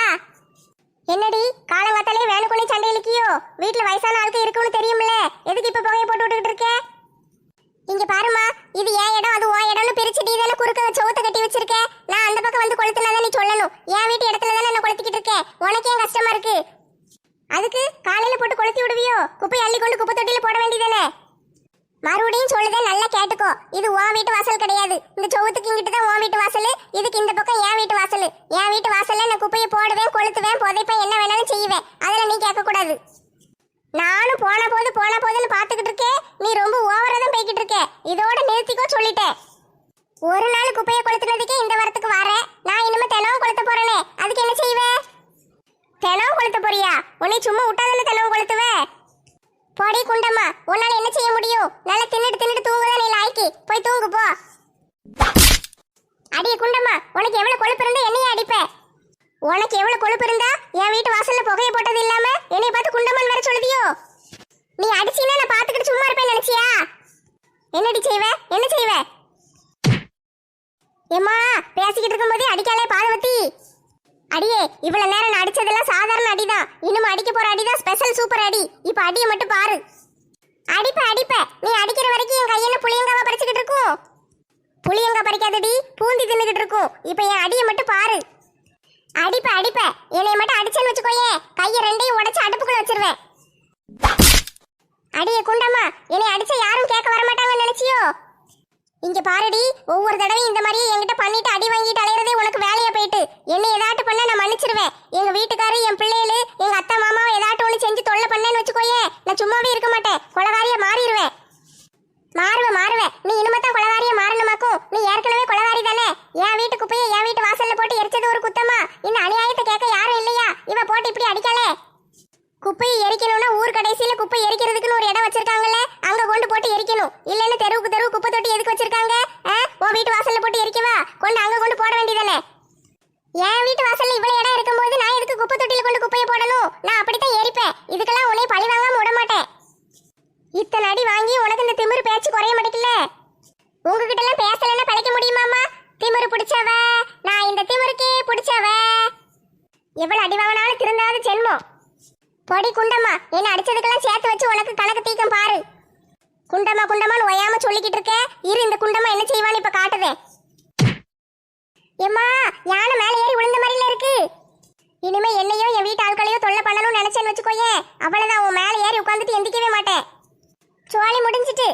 என்னடி காலங்காத்தாலே வேணுக்குள்ளே சண்டை இழுக்கியோ? வீட்டுல வயசான ஆளுக்கு இருக்குன்னு தெரியும்ல, எதுக்கு இப்ப புகையை போட்டு விட்டுக்கிட்டு இருக்க? இங்க பாருமா, இது என் இடம் அது உன் இடம்னு பிரிச்சு நீ தானே குறுக்க சவுத்த கட்டி வச்சிருக்க. நான் அந்த பக்கம் வந்து கொளுத்துனாதான் நீ சொல்லணும். என் வீட்டு இடத்துல தானே நான் கொளுத்திக்கிட்டு இருக்கேன். உனக்கு ஏன் கஷ்டமா இருக்கு? அதுக்கு காலையில போட்டு கொளுத்தி விடுவியோ? குப்பை அள்ளி கொண்டு குப்பை தொட்டியில போட வேண்டியதானே. மறுபடியும் சொல்லுதே, நல்லா கேட்டுக்கோ. இது உன் வீட்டு வாசல் கிடையாது. இந்த சவுத்துக்கு இங்கிட்டு தான் உன் வீட்டு வாசல். இதுக்கு இந்த பக்கம் என் வீட்டு வாசல். என் வீட்டு வாசல்ல நான் குப்பையை போடுவேன், கொளுத்துவேன், புதைப்பேன், என்ன வேணாலும் செய்வேன். அதெல்லாம் நீ கேட்க கூடாது. நானும் போன போதுன்னு பாத்துக்கிட்டு இருக்கேன். நீ ரொம்ப ஓவரா தான் போய்கிட்டு இருக்க. இதோட நிறுத்திக்கோ சொல்லிட்டேன். ஒரு நாள் குப்பையை கொளுத்துனதுக்கே இந்த வாரத்துக்கு வரேன். நான் இனிமே தினமும் கொளுத்த போறேனே, அதுக்கு என்ன செய்வேன்? தினமும் கொளுத்த போறியா? உன்னை சும்மா விட்டாதானே தினமும் கொளுத்துவேன். போடி குண்டம்மா, உன்னால என்ன செய்ய முடியும்? நல்லா தின்னுட்டு தூங்குதான் நீ லாய்க்கு. போய் தூங்கு போ. அடியே குண்டம்மா, உனக்கு எவ்வளவு கொழுப்பு இருந்தா என்னையே அடிப்ப? உனக்கு எவ்வளவு கொழுப்பு இருந்தா என் வீட்டு வாசல்ல புகையை போட்டது இல்லாம என்னைய பார்த்து குண்டம்மான்னு வேற சொல்லுதியோ? நீ அடிச்சீனா நான் பாத்துக்கிட்டு சும்மா இருப்பேன் நினைச்சியா? என்னடி செய்வ? என்ன செய்வ? ஏம்மா, பேசிக்கிட்டு இருக்கும்போதே அடிக்காலே பாதவத்தி. அடியே, இவ்வளவு நேரம் நான் அடிச்சதெல்லாம் சாதாரண அடிதான். இன்னும் அடிக்க போற அடிதான் ஸ்பெஷல் சூப்பர் அடி. இப்ப அடியை மட்டும் பாரு. அடி கிடைக்காதடி, பூந்தி தின்னுகிட்டு இருக்கும். இப்ப என் அடியை மட்டும் பாரு. அடிப்ப அடிப்ப என்னைய மட்டும் அடிச்சேன்னு வச்சுக்கோயே, கையை ரெண்டையும் உடைச்சு அடுப்புக்குள்ள வச்சிருவேன். அடியே குண்டம்மா, என்னை அடிச்ச யாரும் கேட்க வரமாட்டாங்கன்னு நினைச்சியோ? இங்க பாருடி, ஒவ்வொரு தடவையும் இந்த மாதிரியே என்கிட்ட பண்ணிட்டு அடி வாங்கிட்டு அலையறதே உனக்கு வேலையா போயிட்டு. என்ன ஏதாட்டு பண்ண நான் மன்னிச்சிருவேன். எங்க வீட்டுக்காரரு, என் பிள்ளைகளு, எங்க அத்தா மாமாவை ஏதாட்டு ஒண்ணு செஞ்சு தொல்லை பண்ணேன்னு வச்சுக்கோயே, நான் சும்மாவே இருக்க மாட்டேன், கொலகாரியா மாறிடுவேன். மாறுவேன். நீ இனிமேதான் கொலகாரியா மாறணுமாக்கும். நீ ஏற்கனவே கொலகாரி தானே. என் வீட்டு குப்பையை என் வீட்டு வாசல்ல போட்டு எரிச்சது ஒரு குத்தமா? இந்த அநியாயத்தை கேட்க யாரும் இல்லையா? இவ போட்டு இப்படி அடிக்கலே. குப்பையை எரிக்கணும்னா ஊர் கடைசியில குப்பை எரிக்கிறதுக்குன்னு ஒரு இடம் வச்சிருக்காங்கல்ல, அங்க கொண்டு போட்டு எரிக்கணும். இல்லன்னு தெருவுக்கு தெருவு குப்பை தொட்டி எதுக்கு வச்சிருக்காங்க? உன் வீட்டு வாசல்ல போட்டு எரிக்கவா? கொண்டு அங்க கொண்டு போட வேண்டியதானே. என் வீட்டு வாசல்ல இவ்வளவு இடம் இருக்கும்போது நான் எதுக்கு குப்பை தொட்டியில கொண்டு குப்பையை போடணும்? நான் அப்படித்தான் எரிப்பேன். இதுக்கெல்லாம் உன்னை பழி வாங்காம விட மாட்டேன். இத்தனை அடி வாங்கி உனக்கு இந்த திமிரு பேச்சு குறைய மாட்டேங்கல. உங்ககிட்ட எல்லாம் பேசலன்னா பிழைக்க முடியுமாமா? திமிரு பிடிச்சவ, நான் இந்த திமிருக்கே பிடிச்சவ. எவ்வளவு அடி வாங்கினாலும் திருந்தாத ஜென்மம். பொடி குண்டம்மா, என்ன அடிச்சதுக்கெல்லாம் சேர்த்து வச்சு உனக்கு கணக்கு தீக்கம் பாரு. குண்டம்மான்னு ஒயாம சொல்லிக்கிட்டு இருக்க. இரு, இந்த குண்டம்மா என்ன செய்வான்னு இப்ப காட்டுதே. ஏம்மா, யானை மேல ஏறி விழுந்த மாதிரில இருக்கு. இனிமே என்னையோ என் வீட்டு ஆட்களையோ தொல்லை பண்ணணும்னு நினைச்சேன்னு வச்சுக்கோயே, அவ்வளவுதான், உன் மேல ஏறி உட்காந்துட்டு எந்திக்கவே மாட்டேன். சோழி முடிஞ்சிட்டு.